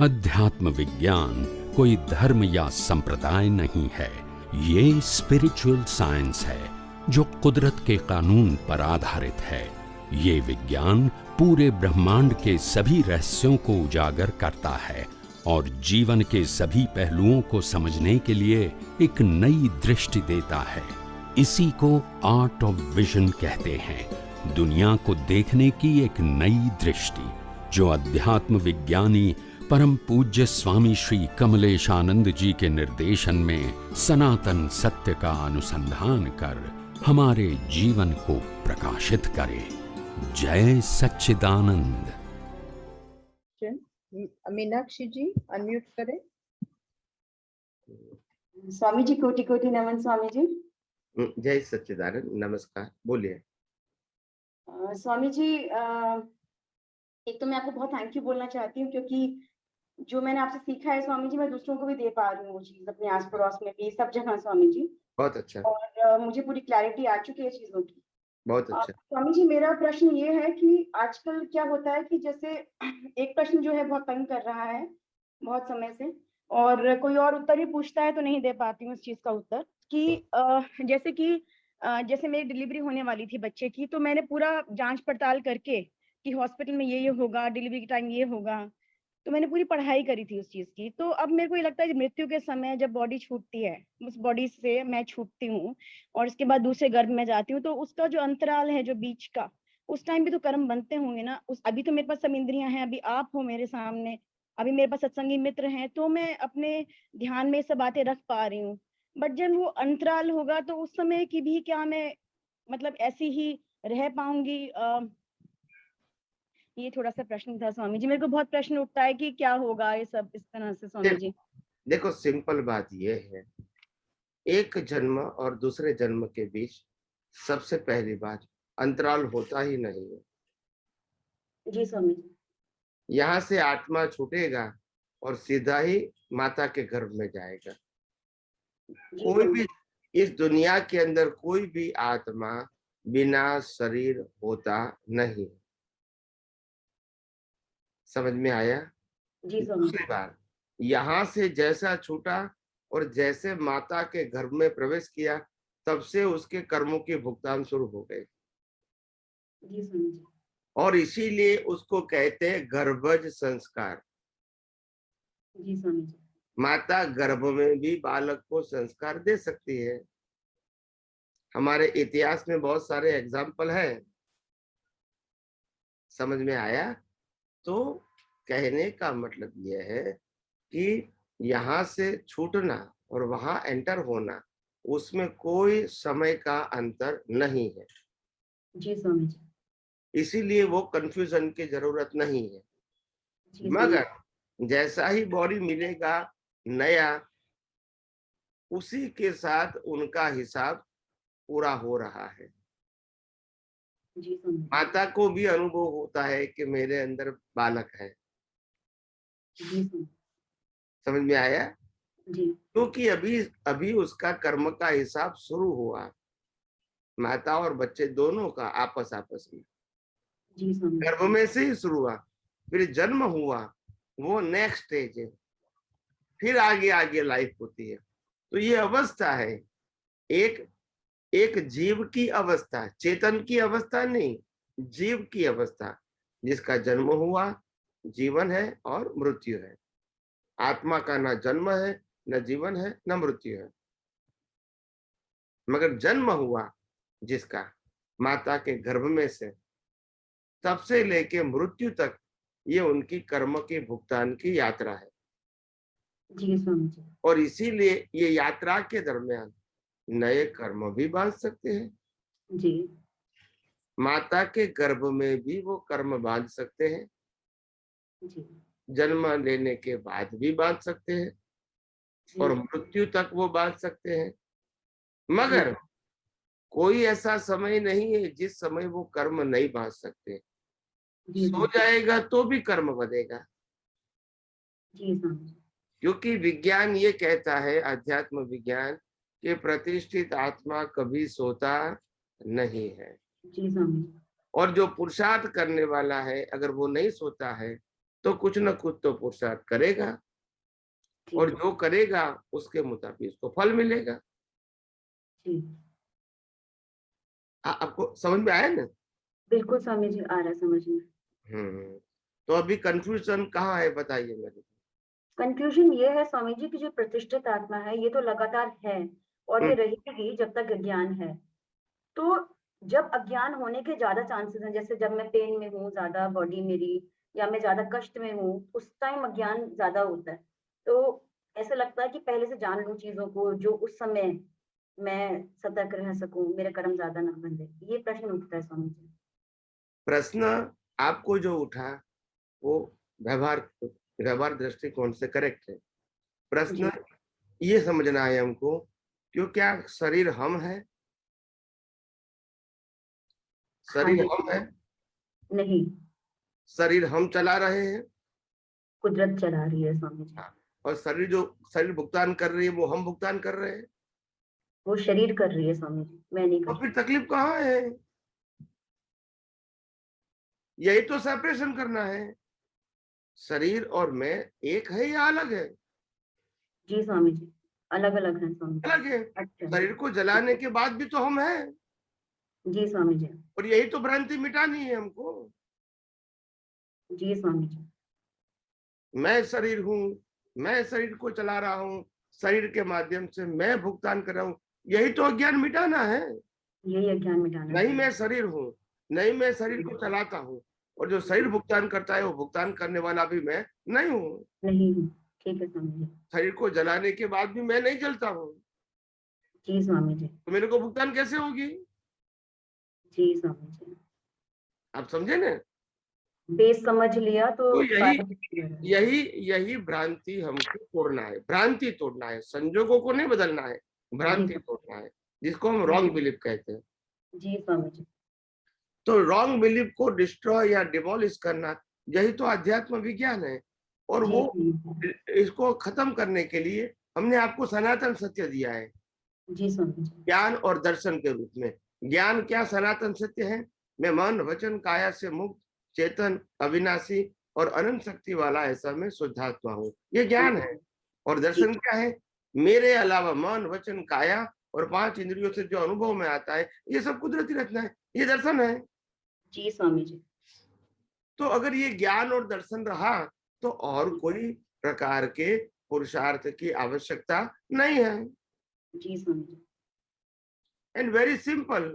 अध्यात्म विज्ञान कोई धर्म या संप्रदाय नहीं है, ये स्पिरिचुअल साइंस है जो कुदरत के कानून पर आधारित है। ये विज्ञान पूरे ब्रह्मांड के सभी रहस्यों को उजागर करता है और जीवन के सभी पहलुओं को समझने के लिए एक नई दृष्टि देता है। इसी को आर्ट ऑफ विजन कहते हैं, दुनिया को देखने की एक नई दृष्टि, जो अध्यात्म विज्ञानी परम पूज्य स्वामी श्री कमलेशानंद जी के निर्देशन में सनातन सत्य का अनुसंधान कर हमारे जीवन को प्रकाशित करे। जय सच्चिदानंद। मीनाक्षी जी अनम्यूट करें। स्वामी जी कोटि कोटि नमन। स्वामी जी जय सच्चिदानंद। नमस्कार, बोलिए। स्वामी जी एक तो मैं आपको बहुत थैंक यू बोलना चाहती हूँ, क्योंकि जो मैंने आपसे सीखा है स्वामी जी, मैं दूसरों को भी दे पा रही हूँ वो चीज, अपने आस पड़ोस में भी, सब जगह स्वामी जी। बहुत अच्छा। और मुझे पूरी क्लैरिटी आ चुकी है चीजों की। बहुत अच्छा। स्वामी जी मेरा प्रश्न ये है कि आजकल क्या होता है कि जैसे एक प्रश्न जो है बहुत तंग कर रहा है बहुत समय से, और कोई और उत्तर भी पूछता है तो नहीं दे पाती हूँ उस चीज का उत्तर, कि जैसे मेरी डिलीवरी होने वाली थी बच्चे की, तो मैंने पूरा जांच पड़ताल करके कि हॉस्पिटल में ये होगा, डिलीवरी के टाइम ये होगा, तो मैंने पूरी पढ़ाई करी थी उस चीज की। तो अब मेरे को ये लगता है कि मृत्यु के समय जब बॉडी छूटती है, उस बॉडी से मैं छूटती हूँ और इसके बाद दूसरे गर्भ में जाती हूँ, तो उसका जो अंतराल है जो बीच का, उस टाइम भी तो कर्म बनते होंगे ना। अभी तो मेरे पास सब इंद्रियां हैं, अभी आप हो मेरे सामने, अभी मेरे पास सत्संगी मित्र हैं, तो मैं अपने ध्यान में सब बातें रख पा रही हूँ। बट जब वो अंतराल होगा तो उस समय की भी क्या मैं मतलब ऐसी ही रह पाऊंगी? ये थोड़ा सा प्रश्न था स्वामी जी, मेरे को बहुत प्रश्न उठता है कि क्या होगा ये सब इस तरह से स्वामी जी। देखो सिंपल बात ये है, एक जन्म और दूसरे जन्म के बीच सबसे पहली बात अंतराल होता ही नहीं है। जी स्वामी जी। यहाँ से आत्मा छूटेगा और सीधा ही माता के गर्भ में जाएगा। कोई भी इस दुनिया के अंदर कोई भी आत्मा बिना शरीर होता नहीं। समझ में आया? जी स्वामी। दूसरी बार, यहाँ से जैसा छूटा और जैसे माता के गर्भ में प्रवेश किया, तब से उसके कर्मों के भुगतान शुरू हो गए। जी स्वामी जी। और इसीलिए उसको कहते हैं गर्भज संस्कार। जी स्वामी जी। माता गर्भ में भी बालक को संस्कार दे सकती है। हमारे इतिहास में बहुत सारे एग्जाम्पल है। समझ में आया? तो कहने का मतलब यह है कि यहाँ से छूटना और वहां एंटर होना, उसमें कोई समय का अंतर नहीं है। जी स्वामी जी। इसीलिए वो कंफ्यूजन की जरूरत नहीं है। मगर जैसा ही बॉडी मिलेगा नया, उसी के साथ उनका हिसाब पूरा हो रहा है। जी स्वामी। माता को भी अनुभव होता है कि मेरे अंदर बालक है। जी स्वामी। समझ में आया? जी। क्योंकि अभी उसका कर्म का हिसाब शुरू हुआ, माता और बच्चे दोनों का आपस में। जी स्वामी। गर्भ में से ही शुरू हुआ, फिर जन्म हुआ, वो नेक्स्ट स्टेज है, फिर आगे आगे लाइफ होती है। तो ये अवस्था है, एक जीव की अवस्था, चेतन की अवस्था नहीं, जीव की अवस्था, जिसका जन्म हुआ, जीवन है और मृत्यु है। आत्मा का ना जन्म है, न जीवन है, न मृत्यु है। मगर जन्म हुआ जिसका माता के गर्भ में से, तब से लेके मृत्यु तक ये उनकी कर्म के भुगतान की यात्रा है। जी स्वामी जी। और इसीलिए ये यात्रा के दरमियान नए कर्म भी बांध सकते हैं। जी। माता के गर्भ में भी वो कर्म बांध सकते हैं, जी। जन्म लेने के बाद भी बांध सकते हैं, और मृत्यु तक वो बांध सकते हैं। मगर कोई ऐसा समय नहीं है जिस समय वो कर्म नहीं बांध सकते। सो जाएगा तो भी कर्म बनेगा। जी स्वामी। क्योंकि विज्ञान ये कहता है, अध्यात्म विज्ञान, कि प्रतिष्ठित आत्मा कभी सोता नहीं है। जी स्वामी। और जो पुरुषार्थ करने वाला है, अगर वो नहीं सोता है तो कुछ न कुछ तो पुरुषार्थ करेगा, और जो करेगा उसके मुताबिक उसको फल मिलेगा। जी आपको समझ में आया ना? बिल्कुल स्वामी जी, आ रहा है समझ में। तो अभी कंफ्यूजन कहाँ है बताइए मेरे को। कंफ्यूजन ये है स्वामी जी कि जो प्रतिष्ठित आत्मा है ये तो लगातार है और ये रहेगी जब तक अज्ञान है। तो जब अज्ञान होने के ज्यादा चांसेस हैं, जैसे जब मैं पेन में हूँ ज्यादा बॉडी मेरी, या मैं ज्यादा कष्ट में हूँ, उस टाइम अज्ञान ज्यादा होता है। तो ऐसा लगता है कि पहले से जान लूं चीजों को, जो उस समय मैं सतर्क रह सकूं, मेरे कर्म ज्यादा ना बंधे। ये प्रश्न उठता है स्वामी जी। प्रश्न आपको जो उठा वो व्यवहार दृष्टिकोण से करेक्ट है। प्रश्न ये समझना है हमको, क्यों क्या शरीर हम है? शरीर हम है? नहीं, शरीर हम चला रहे हैं, कुदरत चला रही है स्वामी जी। और शरीर भुगतान कर रही है वो हम भुगतान कर रहे हैं। वो शरीर कर रही है स्वामी जी, मैं नहीं तो कर। फिर तकलीफ कहाँ है? यही तो सेपरेशन करना है। शरीर और मैं एक है या अलग है? जी स्वामी जी, अलग अलग है स्वामी जी। अलग है। अच्छा शरीर को जलाने के बाद भी तो हम हैं, जी स्वामी जी। और यही तो भ्रांति मिटानी है हमको। जी स्वामी जी। मैं शरीर हूँ, मैं शरीर को चला रहा हूँ, शरीर के माध्यम से मैं भुगतान कर रहा हूँ, यही तो अज्ञान मिटाना है। यही अज्ञान मिटाना नहीं है। मैं शरीर हूँ, नहीं मैं शरीर को चलाता हूँ, और जो शरीर भुगतान करता है वो भुगतान करने वाला भी मैं नहीं हूँ। नहीं हूँ, ठीक है स्वामी जी। शरीर को जलाने के बाद भी मैं नहीं जलता हूँ, जी स्वामी जी। तो मेरे को भुगतान कैसे होगी? जी स्वामी जी। आप समझे ना? बेस समझ लिया तो तो यही सारा कुछ क्लियर है। यही यही भ्रांति हमको तोड़ना है, भ्रांति तोड़ना है, संजोगों को नहीं बदलना है, भ्रांति जी तोड़ना है, जिसको हम रॉन्ग बिलीफ कहते हैं। जी स्वामी जी। तो रॉन्ग बिलीफ को डिस्ट्रॉय या डिमोलिश करना, यही तो अध्यात्म विज्ञान है। और जी वो स्वामी इसको खत्म करने के लिए हमने आपको सनातन सत्य दिया है, जी स्वामी जी। ज्ञान और दर्शन के रूप में। ज्ञान क्या सनातन सत्य है? मैं मन वचन काया से मुक्त, चेतन, अविनाशी और अनंत शक्ति वाला ऐसा मैं शुद्धात्मा हूँ, ये ज्ञान है। और दर्शन क्या है? मेरे अलावा मन वचन काया और 5 इंद्रियों से जो अनुभव में आता है, ये सब कुदरती रचना है, ये दर्शन है। जी स्वामी जी। तो अगर ये ज्ञान और दर्शन रहा तो और कोई प्रकार के पुरुषार्थ की आवश्यकता नहीं है। जी Swami ji. And very simple.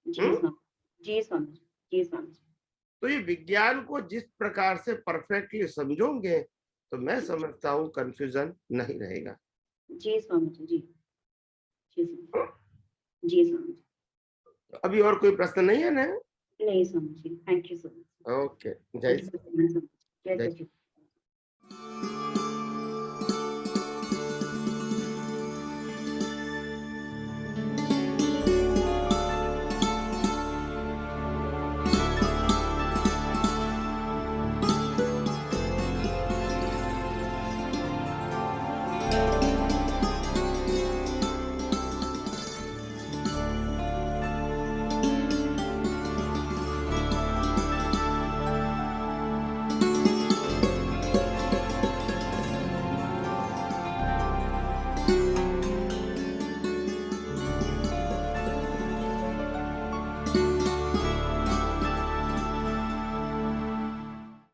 जी स्वामी जी। स्वामी जी। जी स्वामी जी। तो ये विज्ञान को जिस प्रकार से परफेक्टली समझोगे तो मैं समझता हूँ कंफ्यूजन नहीं रहेगा। जी स्वामी जी। जी जी स्वामी जी। स्वामी जी। अभी और कोई प्रश्न नहीं है ना? नहीं Swami ji, thank you so much. Okay, जय थैंक यू सो मच। जय जय सचिव।